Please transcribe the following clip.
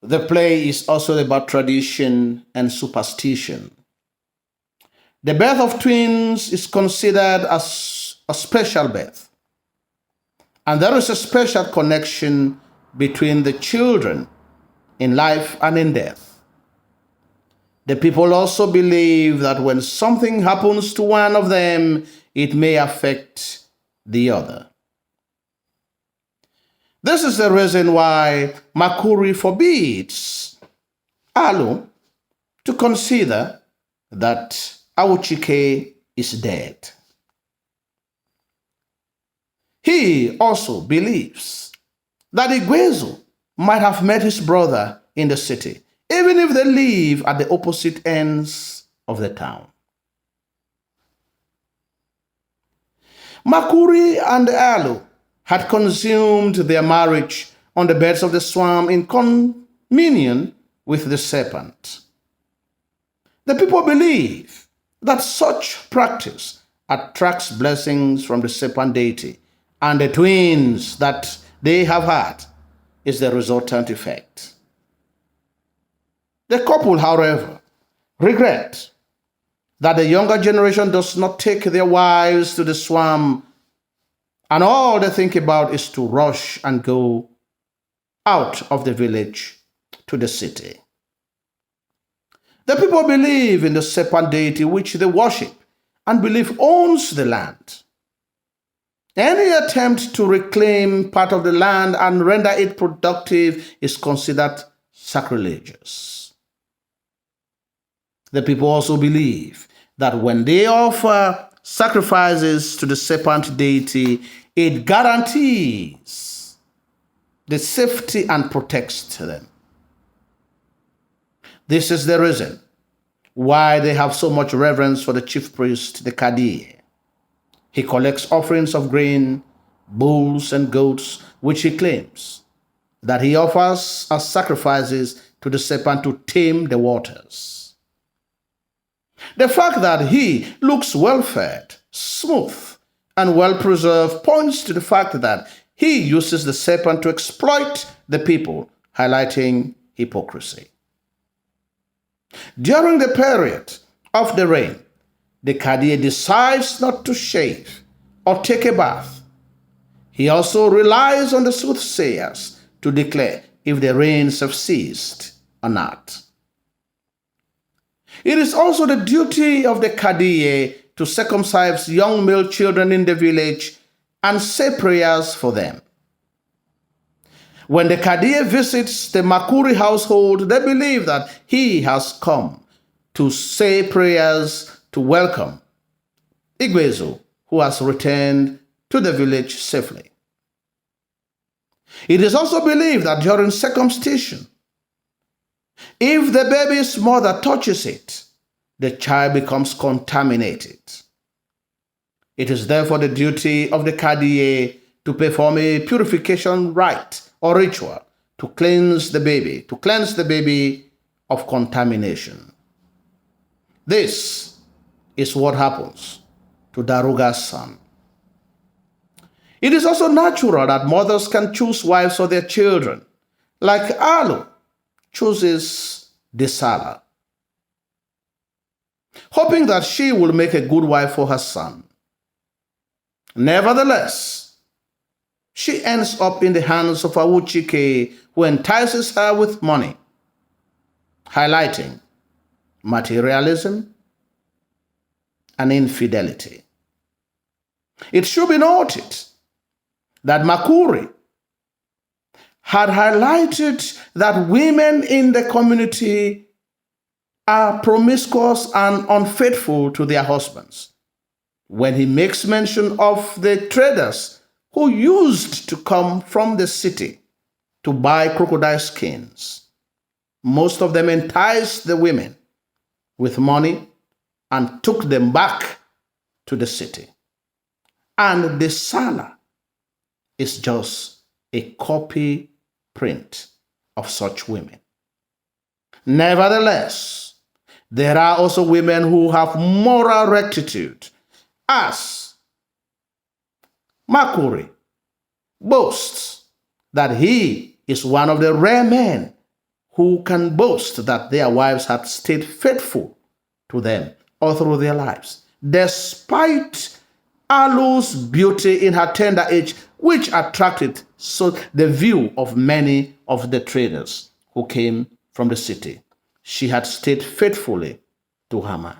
The play is also about tradition and superstition. The birth of twins is considered as a special birth, and there is a special connection between the children in life and in death. The people also believe that when something happens to one of them, it may affect the other. This is the reason why Makuri forbids Alu to consider that Awuchike is dead. He also believes that Igwezu might have met his brother in the city, even if they live at the opposite ends of the town. Makuri and Alu had consumed their marriage on the beds of the swamp in communion with the serpent. The people believe that such practice attracts blessings from the serpent deity, and the twins that they have had is the resultant effect. The couple, however, regret that the younger generation does not take their wives to the swamp, and all they think about is to rush and go out of the village to the city. The people believe in the serpent deity which they worship and believe owns the land. Any attempt to reclaim part of the land and render it productive is considered sacrilegious. The people also believe that when they offer sacrifices to the serpent deity, it guarantees the safety and protects them. This is the reason why they have so much reverence for the chief priest, the Kadiye. He collects offerings of grain, bulls, and goats, which he claims that he offers as sacrifices to the serpent to tame the waters. The fact that he looks well-fed, smooth, and well-preserved points to the fact that he uses the serpent to exploit the people, highlighting hypocrisy. During the period of the rain, the Kadiye decides not to shave or take a bath. He also relies on the soothsayers to declare if the rains have ceased or not. It is also the duty of the Kadiye to circumcise young male children in the village and say prayers for them. When the Kadiye visits the Makuri household, they believe that he has come to say prayers to welcome Igwezu, who has returned to the village safely. It is also believed that during circumcision, if the baby's mother touches it, the child becomes contaminated. It is therefore the duty of the Kadiye to perform a purification rite or ritual to cleanse the baby of contamination. This is what happens to Daruga's son. It is also natural that mothers can choose wives for their children, like Alu chooses Desala, hoping that she will make a good wife for her son. Nevertheless, she ends up in the hands of Awuchike, who entices her with money, highlighting materialism and infidelity. It should be noted that Makuri had highlighted that women in the community are promiscuous and unfaithful to their husbands, when he makes mention of the traders who used to come from the city to buy crocodile skins. Most of them enticed the women with money and took them back to the city. And the Sala is just a copy print of such women. Nevertheless, there are also women who have moral rectitude, as Makuri boasts that he is one of the rare men who can boast that their wives had stayed faithful to them all through their lives, despite Alu's beauty in her tender age, which attracted so the view of many of the traders who came from the city. She had stayed faithfully to her man.